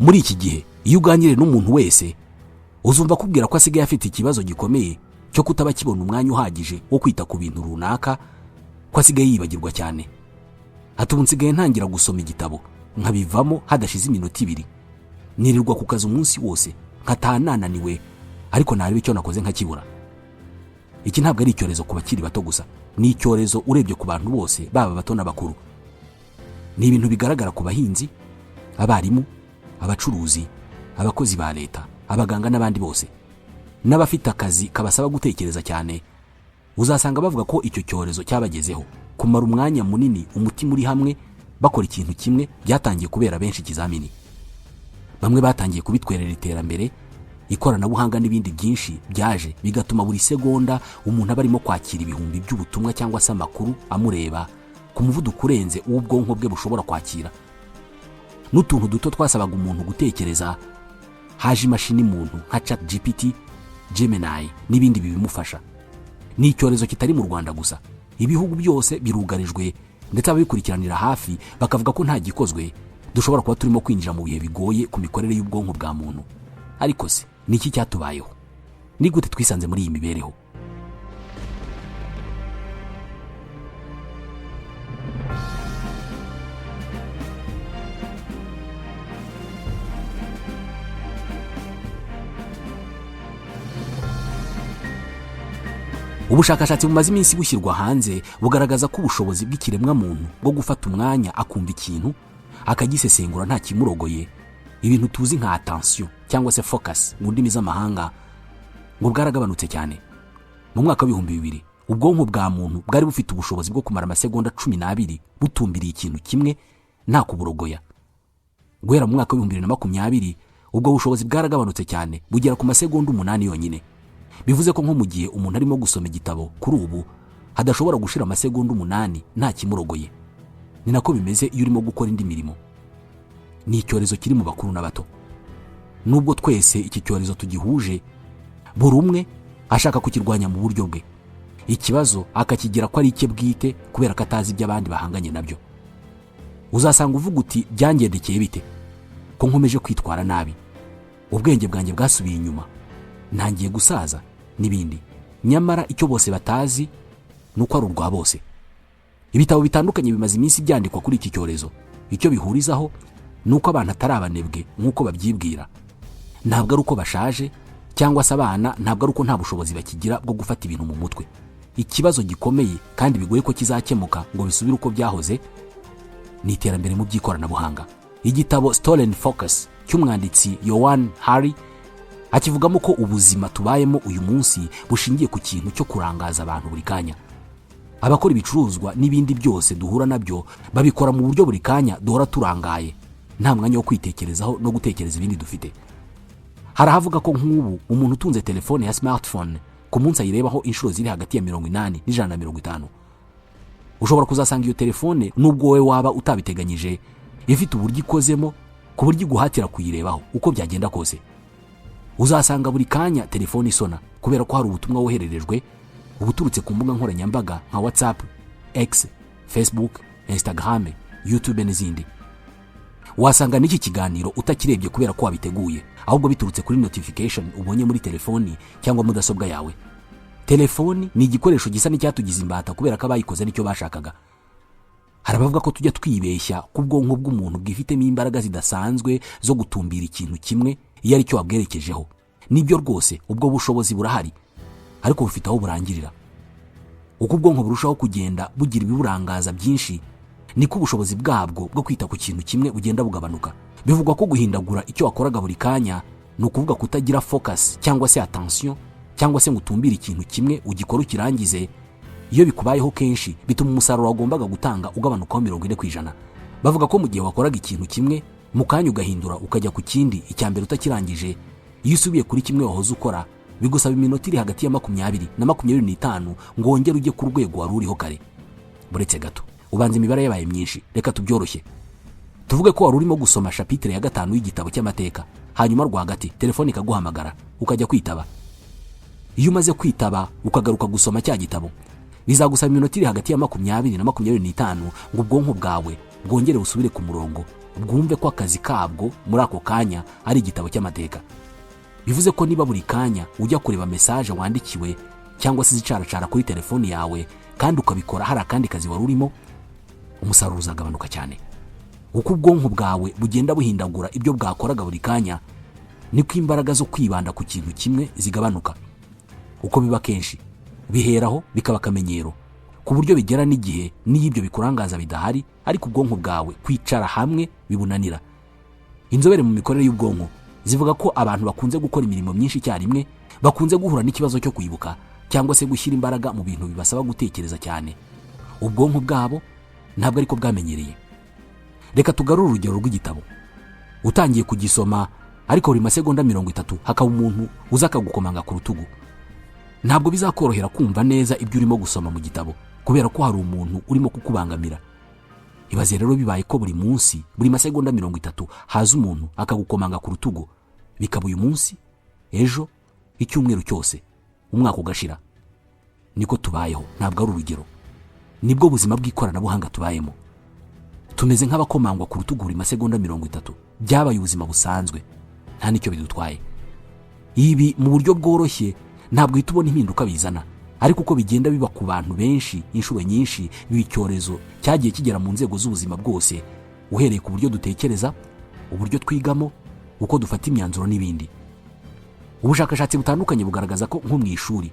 muri iki gihe iyo uganiriye n'umuntu wese uzumva kubwira ko asigaye afite ikibazo gikomeye cyo kutaba kibona umwanya uhagije wo kwita ku bintu runaka, ko asigaye yibagirwa cyane. Ati ubu nsigaye ntangira gusoma igitabo nkabivamo hadashize iminota 2, nirirwa ku kazi umunsi wose nkataha nananiwe, ariko nareba icyo nakoze nkakibura. Iki ntabwo ari icyorezo ku bakiri bato gusa, ni icyorezo urebye ku bantu bose, baba bato n'abakuru. Ni ibintu bigaragara ku bahinzi, abarimu, abacuruzi, abakozi ba leta, abaganga n'abandi bose. N'abafite akazi kabasaba gutekereza cyane, uzasanga bavuga ko icyo cyorezo cyabagezeho. Kumara umwanya munini umutima uri hamwe bakora ikintu kimwe byatangiye kubera benshi ikizamini. Bamwe batangiye kubitwerera iterambere, ikoranabuhanga n'ibindi byinshi byaje bigatuma buri segonda umuntu aba arimo kwakira ibihumbi by'ubutumwa cyangwa se amakuru amureba ku muvuduko urenze uw'ubwonko bwe bushobora kwakira. N'utuntu duto twasabaga umuntu gutekereza, haje imashini muntu nka ChatGPT, Gemini n'ibindi bibimufasha. Ni icyorezo kitari mu Rwanda gusa, ibihugu byose birugarijwe, ndetse ababikurikiranira hafi bakavuga ko nta gikozwe dushobora kuba turimo kwinjira mu bihe bigoye ku mikorere y'ubwonko bwa muntu. Ariko se ni iki cyatubayeho? Ni gute twisanze muri iyi mibereho? Ubushakashatsi bumaze iminsi bushyirwa hanze bugaragaza ko ubushobozi bw'ikiremwa muntu bwo gufata umwanya akumva ikintu akagisesengura nta kimurogoye, ibintu tuzi nka attention cyangwa se focus mu ndimi z'amahanga, ngo bwaragabanutse cyane. Mu mwaka wa 2000 ubwonko bwa muntu bwari bufite ubushobozi bwo kumara amasegonda 12 butumbiriye ikintu kimwe nta kuburogoya. Guhera mu mwaka wa 2020 ubwo bushobozi bwaragabanutse cyane bugera ku masegonda 8 yonyine. Bivuze ko nko mu gihe umuntu arimo gusoma igitabo kuri ubu hadashobora gushira amasegonda 8 nta kimurogoye. Ni nako bimeze iyo urimo gukora indi mirimo. Ni icyorezo kiri mu bakuru n'abato. Nubwo twese iki cyorezo tugihuje, buri umwe ashaka kukirwanya mu buryo bwe. Ikibazo akakigira ko ari icye bwite kubera ko atazi iby'abandi bahanganye nabyo. Uzasanga uvuga uti byangendekeye bite, ko nkomeje kwitwara nabi, ubwenge bwanjye bwasubiye inyuma, ntangiye gusaza n'ibindi. Nyamara icyo bose batazi nuko ari urwa bose. Ibitabo bitandukanye bimaze iminsi byandikwa kuri iki cyorezo. Icyo bihurizaho nuko abantu atari abanebwe nk'uko babyibwira. Ntabwo ari uko bashaje cyangwa se abana, ntabwo ari uko nta bushobozi bakigira bwo gufata ibintu mu mutwe. Ikibazo gikomeye kandi bigoye ko kizakemuka ngo bisubire uko byahoze ni iterambere mu by'ikoranabuhanga. Igitabo Stolen Focus cy'umwanditsi Johan Hari akivugamo ko ubuzima tubayemo uyu munsi bushingiye ku kintu cyo kurangaza abantu buri kanya. Abakora ibicuruzwa n'ibindi byose duhura nabyo babikora mu buryo buri kanya duhora turangaye, nta mwanya wo kwitekerezaho no gutekereza ibindi dufite. Harahavuga ko nk'ubu umuntu utunze telefone ya smartphone ku munsi ayirebaho inshuro ziri hagati ya 80 n'150. Ushobora kuzasanga iyo telefone nubwo wowe waba utabiteganyije ifite uburyo ikozemo ku buryo iguhatira kuyirebaho uko byagenda kose. Uzasanga buri kanya telefone isona kubera ko hari ubutumwa wohererejwe ubuturutse ku mbuga nkoranyambaga nka WhatsApp, X, Facebook, Instagram, YouTube n'izindi. Wasanga n'iki kiganiro utakirebye kubera ko wabiteguye, ahubwo biturutse kuri notification ubonye muri telefoni cyangwa mudasobwa yawe. Telefoni ni igikoresho gisa n'icyatugize imbata kubera ko abayikoze nicyo bashakaga. Harabavuga ko tujya twibeshya ku bwonko bw'umuntu bwifitemo imbaraga zidasanzwe zo gutumbira ikintu kimwe iyo ari cyo wabwerekejeho. Nibyo rwose ubwo bushobozi burahari, ariko bufite aho burangirira. Uko ubwonko burushaho kugenda bugira ibiburangaza byinshi, niko ubushobozi bwabwo bwo kwita ku kintu kimwe bugenda bugabanuka. Bivugwa ko guhindagura icyo wakoraga buri kanya ni ukuvuga kutagira focus cyangwa se attention, cyangwa se ngutumbira ikintu kimwe ugikora ukirangize. Iyo bikubayeho kenshi bituma umusaruro wagombaga gutanga ugabanukaho 40%. Bavuga ko mu gihe wakoraga ikintu kimwe mu kanya ugahindura ukajya ku kindi, icyambere utakirangije, iyo usubiye kuri kimwe wahoze ukora bigusaba iminota iri hagati ya 20 na 25 ngo wongere ujye ku rwego wari uriho kare. Buretse gato ubanza imibare yabaye myinshi, reka tubyoroshye. Tuvuge ko wari urimo gusoma chapitre ya 5 y'igitabo cy'amateka, hanyuma rwagati telefone ikaguhamagara ukajya kwitaba. Iyo umaze kwitaba ukagaruka gusoma cya gitabo, bizagusaba iminota iri hagati ya 20 na 25 ngo ubwonko bwawe bwongere busubire ku murongo bwumve ko akazi kabwo muri ako kanya ari igitabo cy'amateka. Bivuze ko niba buri kanya ujya kureba message wandikiwe cyangwa se zicaracara kuri telefoni yawe kandi ukabikora hari akandi kazi wari urimo, umusaruro uzagabanuka cyane. Uko ubwonko bwawe bugenda buhindagura ibyo bwakoraga buri kanya, niko imbaraga zo kwibanda ku kintu kimwe zigabanuka. Uko biba kenshi biheraho bikaba akamenyero, ku buryo bigera n'igihe n'ibyo bikurangaza bidahari, ariko ubwonko bwawe kwicara hamwe bibunanira. Inzobere mu mikorere y'ubwonko zivuga ko abantu bakunze gukora imirimo myinshi icyarimwe bakunze guhura n'ikibazo cyo kwibuka cyangwa se gushyira imbaraga mu bintu bibasaba gutekereza cyane. Ubwonko bwabo ntabwo ariko bwamenyereye. Reka tugarure urugero rw'igitabo. Utangiye kugisoma ariko buri masegonda 30 hakaba umuntu uza akagukomanga ku rutugu. Ntabwo bizakorohera kumva neza ibyo urimo gusoma mu gitabo kubera ko hari umuntu urimo kukubangamira. Ibaze rero bibaye ko buri munsi buri masegonda 30 haza umuntu akagukomanga ku rutugu, bikaba uyu munsi, ejo, icyumweru cyose, umwaka ugashira. Niko tubayeho, ntabwo ari urugero. Nibwo buzima bw'ikoranabuhanga tubayemo. Tumeze nk'abakomangwa ku rutugu buri masegonda 30. Byabaye ubuzima busanzwe, nta nicyo bidutwaye. Ibi mu buryo bworoshye ntabwo itubona impinduka bizana, ariko uko bigenda biba ku bantu benshi inshuro nyinshi, b'icyorezo cyagiye kigera mu nzego z'ubuzima bwose, uhereye ku buryo dutekereza, uburyo twigamo, uko dufata imyanzuro n'ibindi. Ubushakashatsi butandukanye bugaragaza ko nko mu ishuri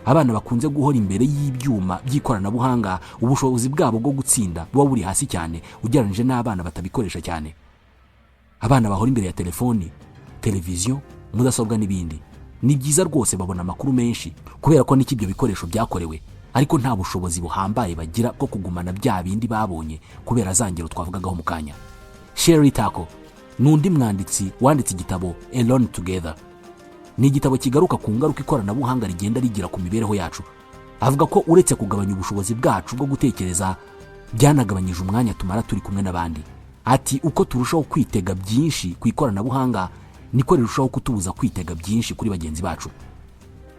abana bakunze guhora imbere y'ibyuma by'ikoranabuhanga, ubushobozi bwabo bwo gutsinda buba buri hasi cyane ugereranyije n'abana batabikoresha cyane. Abana bahora imbere ya telefoni, televiziyo, mudasobwa n'ibindi, ni byiza rwose babona amakuru menshi kubera ko n'iki ibyo bikoresho byakorewe, ariko nta bushobozi buhambaye bagira bwo kugumana bya bindi babonye kubera zangero twavugagaho mu kanya. Sherry Tako n'undi mwanditsi wanditse igitabo Alone Together. Ni igitabo kigaruka ku ngaruka ikoranabuhanga rigenda rigira ku mibereho yacu. Avuga ko uretse kugabanya ubushobozi bwacu bwo gutekereza, byanagabanyije umwanya tumara turi kumwe n'abandi. Ati uko turushaho kwitega byinshi ku ikoranabuhanga, niko rirushaho kutubuza kwitega byinshi kuri bagenzi bacu.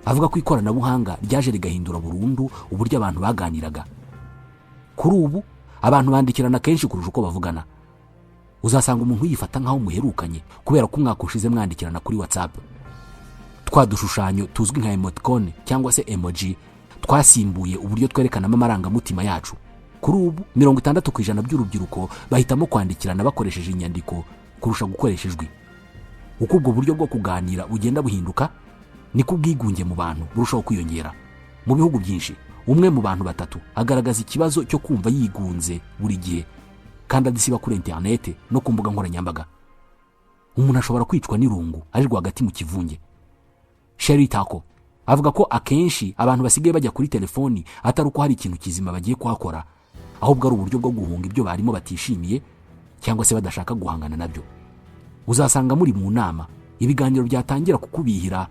Avuga ko ikoranabuhanga ryaje rigahindura burundu uburyo abantu baganiraga. Kuri ubu abantu bandikirana kenshi kurusha uko bavugana. Uzasanga umuntu yifata nkaho muherukanye kubera ko umwaka ushize mwandikirana kuri WhatsApp. Twadushushanyo tuzwi nka emoticon cyangwa se emoji twasimbuye uburyo twerekanamo amarangamutima yacu. Kuri ubu 60% by'urubyiruko bahitamo kwandikirana bakoresheje inyandiko kurusha gukoresha ijwi. Uko ubwo buryo bwo kuganira bugenda buhinduka, niko ubwigunge mu bantu burushaho kwiyongera. Mu bihugu byinshi, umwe mu bantu 3 agaragaza ikibazo cyo kumva yigunze buri gihe kandi adisiba kuri internet no ku mbuga nkoranyambaga. Umuntu ashobora kwicwa n'irungu ari rwagati mu kivunge. Sherry Tako avuga ko akenshi abantu basigaye bajya kuri telefoni atari uko hari ikintu kizima bagiye kuhakora, ahubwo ari uburyo bwo guhunga ibyo barimo batishimiye cyangwa se badashaka guhangana nabyo. Uzasanga muri mu nama, ibiganiro byatangira kukubihira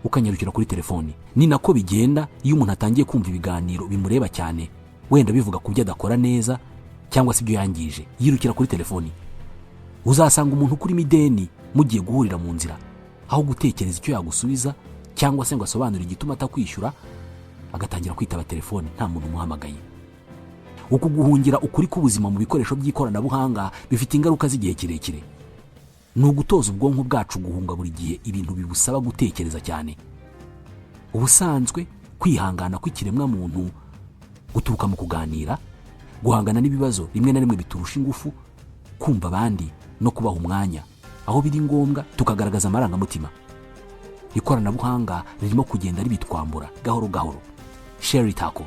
ukanyarukira kuri telefoni. Ni nako bigenda iyo umuntu atangiye kumva ibiganiro bimureba cyane, wenda bivuga ku byo adakora neza cyangwa se ibyo yangije, yirukira kuri telefoni. Uzasanga umuntu kuri mideni mugiye guhurira mu nzira, aho gutekereza icyo yagusubiza cyangwa se ngo asobanure igituma atakwishyura, agatangira kwitaba telefoni nta muntu umuhamagaye. Uku guhungira ukuri k'ubuzima mu bikoresho by'ikoranabuhanga bifite ingaruka z'igihe kirekire. Ni ugutoza ubwonko bwacu guhunga buri gihe ibintu bibusaba gutekereza cyane. Ubusanzwe kwihangana kw'ikiremwa muntu guturuka mu kuganira, guhangana n'ibibazo rimwe na rimwe biturusha ingufu, kumva abandi no kubaha umwanya aho biri ngombwa, tukagaragaza amarangamutima. Ikoranabuhanga ririmo kugenda ribitwambura gahoro gahoro. Sherry Tako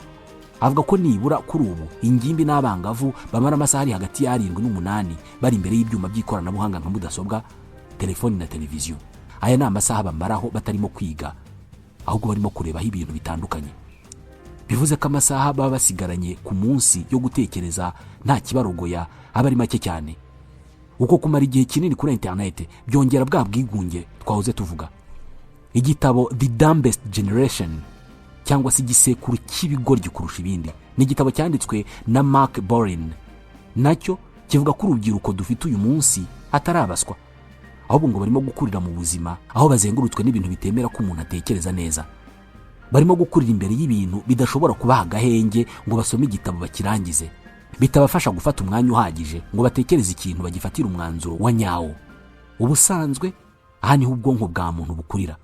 avuga ko nibura kuri ubu ingimbi n'abangavu bamara amasaha ari hagati ya 7 n'8 bari imbere y'ibyuma by'ikoranabuhanga nka mudasobwa, telefoni na televiziyo. Aya ni amasaha bamaraho batarimo kwiga, ahubwo barimo kurebaho ibintu bitandukanye. Bivuze ko amasaha baba basigaranye ku munsi yo gutekereza nta kibarogoya aba ari make cyane. Uko kumara igihe kinini kuri internet byongera bwa bwigunge twahoze tuvuga. Igitabo The Dumbest Generation cyangwa se igisekuru cy'ibigoryi kurusha ibindi ni igitabo cyanditswe na Mark Borin. Nacyo kivuga ko urubyiruko dufite uyu munsi atarabaswa, ahubwo ngo barimo gukurira mu buzima aho bazengurutswe n'ibintu bitemera ko umuntu atekereza neza. Barimo gukurira imbere y'ibintu bidashobora kubaha agahenge ngo basome igitabo bakirangize, bitabafasha gufata umwanya uhagije ngo batekereze ikintu bagifatira umwanzuro wa nyawo. Ubusanzwe aha niho ubwonko bwa muntu bukurira.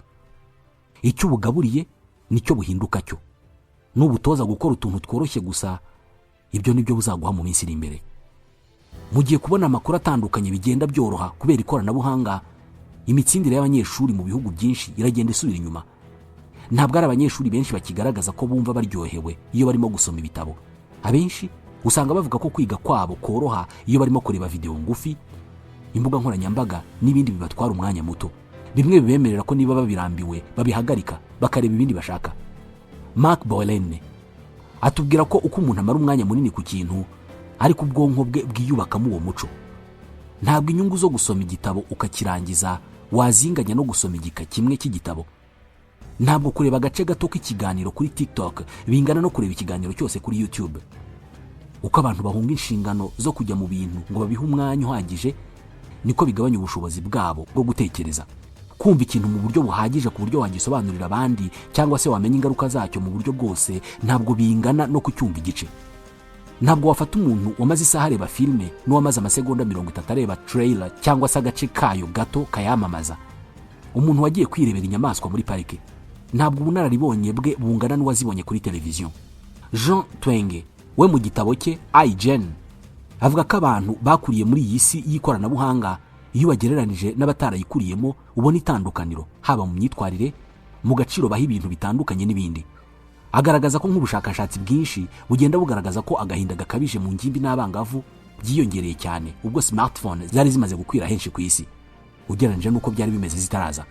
Icyo ubugaburiye nicyo buhinduka cyo. Nubutoza gukora utuntu tworoshye gusa, ibyo nibyo buzaguha mu minsi iri imbere. Mugiye kubona amakuru atandukanye bigenda byoroha kubera ikoranabuhanga, imitsindire y'abanyeshuri mu bihugu byinshi iragenda isubira inyuma. Ntabwo ari abanyeshuri benshi bakigaragaza ko bumva baryohewe iyo barimo gusoma ibitabo. Abenshi usanga bavuga ko kwiga kwabo koroha iyo barimo kureba video ngufi, imbuga nkoranyambaga n'ibindi bibatwara umwanya muto. Bimwe bibemerera ko niba babirambiwe babihagarika bakareba ibindi bashaka. Mark Boylen atubwira ko uko umuntu amara umwanya munini ku kintu ariko ubwonko bwe bwiyubakamo uwo muco. Ntabwo inyungu zo gusoma igitabo ukakirangiza wazinganya no gusoma igika kimwe cy'igitabo. Ntabwo kureba agace gato k'ikiganiro kuri TikTok bingana no kureba ikiganiro cyose kuri YouTube. Uko abantu bahunga inshingano zo kujya mu bintu ngo babihe umwanya uhagije, niko bigabanya ubushobozi bwabo bwo gutekereza. Kumva ikintu mu buryo buhagije ku buryo wagisobanurira abandi cyangwa se wamenya ingaruka zacyo mu buryo bwose ntabwo bingana no kucyumva igice. Ntabwo wafata umuntu wamaze isaha areba filime n'uwamaze amasegonda 30 areba trailer cyangwa se agace kayo gato kayamamaza. Umuntu wagiye kwirebera inyamaswa muri parike ntabwo ubunararibonye bwe bungana n'uwazibonye kuri televiziyo. Jean Twenge we mu gitabo cye iGen avuga ko abantu bakuriye muri iyi si y'ikoranabuhanga iyo bagereranije n'abatarayikuriyemo ubona itandukaniro haba mu myitwarire, mu gaciro baha ibintu bitandukanye n'ibindi. Agaragaza ko nk'ubushakashatsi bwinshi bugenda bugaragaza ko agahinda gakabije mu ngimbi n'abangavu byiyongereye cyane ubwo smartphone zari zimaze gukwira henshi ku isi ugereranije n'uko byari bimeze zitaraza.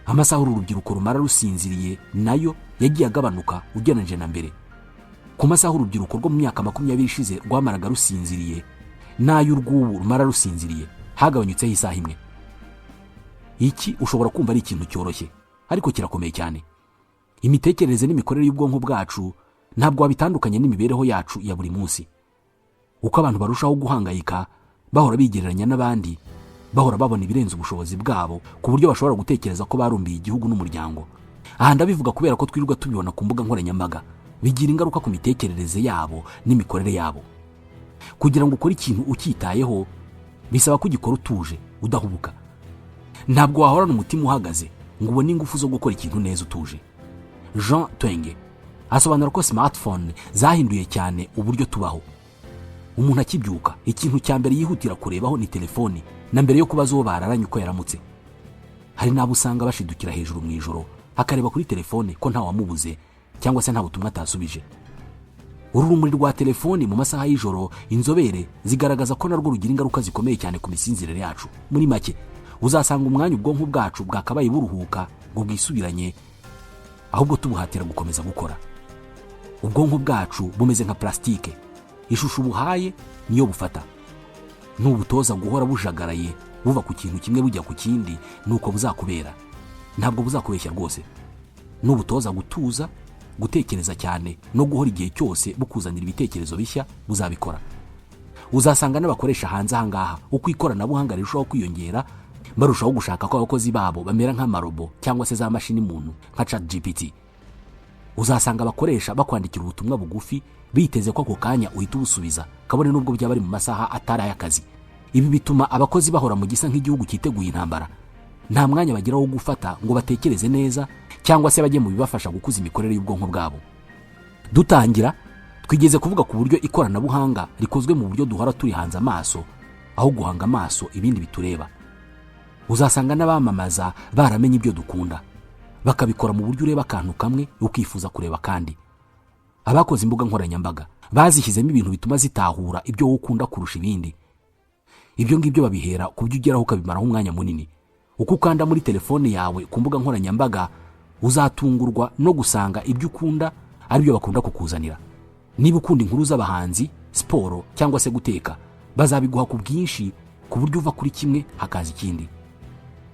Amasaha urubyiruko rumara rusinziriye nayo yagiye agabanuka ugereranije na mbere. Ku masaha urubyiruko rwo mu myaka 20 ishize rwamaraga rusinziriye nayo urw'ubu rumara rusinziriye hagabanyutseho isaha imwe. Iki ushobora kumva ari ikintu cyoroshye ariko kirakomeye cyane. Imitekerereze n'imikorere y'ubwonko bwacu ntabwo wabitandukanye n'imibereho yacu ya buri munsi. Uko abantu barushaho guhangayika, bahora bigereranya n'abandi, bahora babona ibirenze ubushobozi bwabo ku buryo bashobora gutekereza ko barumbiye igihugu n'umuryango. Aha ndabivuga kubera ko twirirwa tubibona ku mbuga nkoranyambaga, bigira ingaruka ku mitekerereze yabo n'imikorere yabo. Kugira ngo ukore ikintu ukitayeho bisaba ko ugikora utuje, udahubuka. Ntabwo wahorana umutima uhagaze ngo ubone ingufu zo gukora ikintu neza utuje. Jean Twenge asobanura ko smartphone zahinduye cyane uburyo tubaho. Umuntu akibyuka ikintu cya mbere yihutira kurebaho ni telefoni na mbere yo kubaza uwo bararanye uko yaramutse. Hari nabo usanga bashidukira hejuru mu ijoro akareba kuri telefone ko nta wamubuze cyangwa se nta butumwa atasubije. Urumuri rwa telefoni mu masaha y'ijoro inzobere zigaragaza ko narwo rugira ingaruka zikomeye cyane ku misinzire yacu. Muri make uzasanga umwanya ubwonko bwacu bwakabaye buruhuka ngo bwisubiranye ahubwo tubuhatira gukomeza gukora. Ubwonko bwacu bumeze nka plastike, ishusho ubuhaye niyo bufata. Nubutoza guhora bujagaraye buva ku kintu kimwe bujya ku kindi nuko buzakubera. Ntabwo buzakubeshya rwose. Nubutoza gutuza, gutekereza cyane no guhora igihe cyose bukuzanira ibitekerezo bishya buzabikora. Uzasanga n'abakoresha hanze ahangaha uko ikoranabuhanga rirushaho kwiyongera barushaho gushaka ko abakozi babo bamera nk'amarobo cyangwa se za mashini muntu nka ChatGPT. Uzasanga abakoresha bakwandikira ubutumwa bugufi biteze ko ako kanya uhita ubusubiza kabone nubwo byaba ari mu masaha atari ay'akazi. Ibi bituma abakozi bahora mu gisa nk'igihugu cyiteguye intambara. Nta mwanya bagira wo gufata ngo batekereze neza cyangwa se bajye mu bibafasha gukuza imikorere y'ubwonko bwabo. Dutangira twigeze kuvuga ku buryo ikoranabuhanga rikozwe mu buryo duhora turi hanze amaso aho guhanga amaso ibindi bitureba. Uzasanga n'abamamaza baramenye ibyo dukunda bakabikora mu buryo ureba akantu kamwe ukifuza kureba kandi. Abakoze imbuga nkoranyambaga bazishyizemo ibintu bituma zitahura ibyo wowe ukunda kurusha ibindi. Ibyo ngibyo babihera ku byo ugeraho ukabimaraho umwanya munini. Uko ukanda muri telefone yawe ku mbuga nkoranyambaga uzatungurwa no gusanga ibyo ukunda ari byo bakunda kukuzanira. Niba ukunda inkuru z'abahanzi, siporo cyangwa se guteka, bazabiguha ku bwinshi ku buryo uva kuri kimwe hakaza ikindi.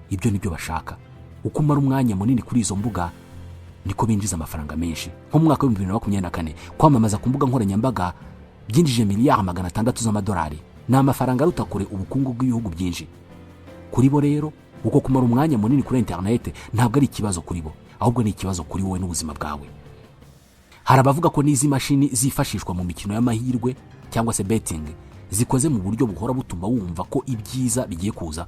Ibyo nibyo bashaka. Uko umara umwanya munini kuri izo mbuga niko binjiza amafaranga menshi. Nko mu mwaka wa 2024 kwamamaza ku mbuga nkoranyambaga byinjije miliyari 600 z'amadolari. Ni amafaranga aruta kure ubukungu bw'ibihugu byinshi. Kuri bo rero uko kumara umwanya munini kuri internet ntabwo ari ikibazo kuri bo, ahubwo ni ikibazo kuri wowe n'ubuzima bwawe. Hari abavuga ko n'izi mashini zifashishwa mu mikino y'amahirwe cyangwa se betting zikoze mu buryo buhora butuma wumva ko ibyiza bigiye kuza,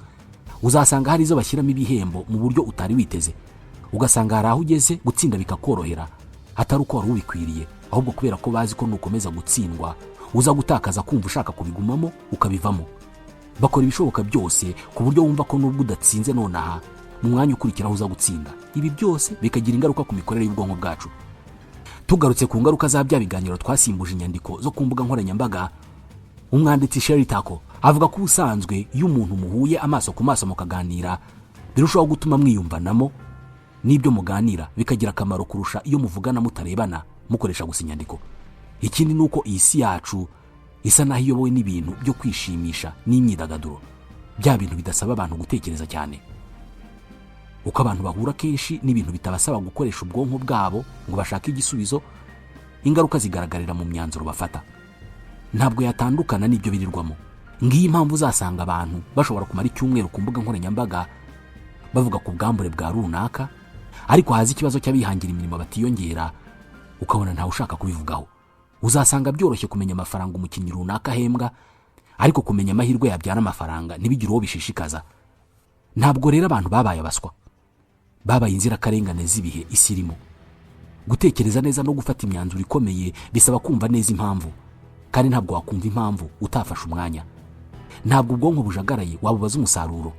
uzasanga hari izo bashyiramo ibihembo mu buryo utari witeze, ugasanga hari aho ugeze gutsinda bikakorohera atari uko wari ubikwiriye, ahubwo kubera ko bazi ko nukomeza gutsindwa uza gutakaza kumva ushaka kubigumamo ukabivamo. Bakora ibishoboka byose ku buryo wumva ko nubwo udatsinze nonaha mu mwanya ukurikiraho uza gutsinda. Ibi byose bikagira ingaruka ku mikorere y'ubwonko bwacu. Tugarutse ku ngaruka za bya biganiro twasimbuje inyandiko zo ku mbuga nkoranyambaga, umwanditsi Sherry Tako avuga ko ubusanzwe iyo umuntu muhuye amaso ku maso mukaganira birushaho gutuma mwiyumvanamo, n'ibyo muganira bikagira akamaro kurusha iyo muvugana mutarebana mukoresha gusa inyandiko. Ikindi nuko iyi si yacu isa naho iyobowe n'ibintu byo kwishimisha n'imyidagaduro, bya bintu bidasaba abantu gutekereza cyane. Uko abantu bahura kenshi n'ibintu bitabasaba gukoresha ubwonko bwabo ngo bashake igisubizo, ingaruka zigaragarira mu myanzuro bafata. Ntabwo yatandukana n'ibyo birirwamo. Ngiyi impamvu uzasanga abantu bashobora kumara icyumweru ku mbuga nkoranyambaga bavuga ku bwambure bwa runaka, ariko haza ikibazo cy'abihangira imirimo batiyongera ukabona ntawe ushaka kubivugaho. Uzasanga byoroshye kumenya amafaranga umukinnyi runaka ahembwa, ariko kumenya amahirwe yabyara amafaranga ntibigire uwo bishishikaza. Ntabwo rero abantu babaye abaswa, babaye inzirakarengane z'ibihe isi irimo. Gutekereza neza no gufata imyanzuro ikomeye bisaba kumva neza impamvu, kandi ntabwo wakumva impamvu utafashe umwanya. Ntabwo ubwonko bujagaraye wabubaza umusaruro.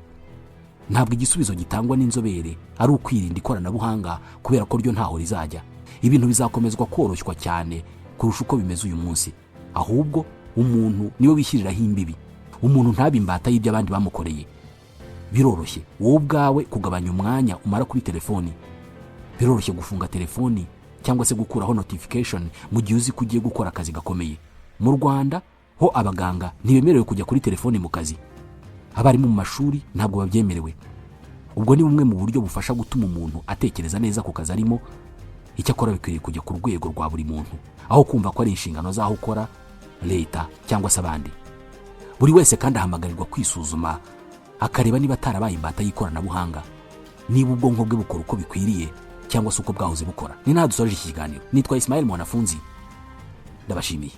Ntabwo igisubizo gitangwa n'inzobere ari ukwirinda ikoranabuhanga kubera ko ryo ntaho rizajya. Ibintu bizakomezwa koroshywa cyane kurusha uko bimeze uyu munsi. Ahubwo umuntu niwe wishyiriraho imbibi. Umuntu ntabimbata y'ibyo abandi bamukoreye. Biroroshye wowe ubwawe kugabanya umwanya umara kuri telefoni. Biroroshye gufunga telefoni cyangwa se gukuraho notification mu gihe uzi ko ugiye gukora akazi gakomeye. Mu Rwanda ho abaganga ntibemerewe kujya kuri telefoni mu kazi. Abarimu mu mashuri ntabwo babyemerewe. Ubwo ni bumwe mu buryo bufasha gutuma umuntu atekereza neza ku kazi arimo. Icyakora bikwiriye kujya ku rwego rwa buri muntu, aho kumva ko ari inshingano zaho ukora, leta cyangwa se abandi. Buri wese kandi ahamagarirwa kwisuzuma akareba niba atarabaye imbata y'ikoranabuhanga, niba ubwonko bwe bukora uko bikwiriye cyangwa se uko bwahoze bukora. Ni nadusoje iki kiganiro. Nitwa Ismael Mwanafunzi. Ndabashimiye.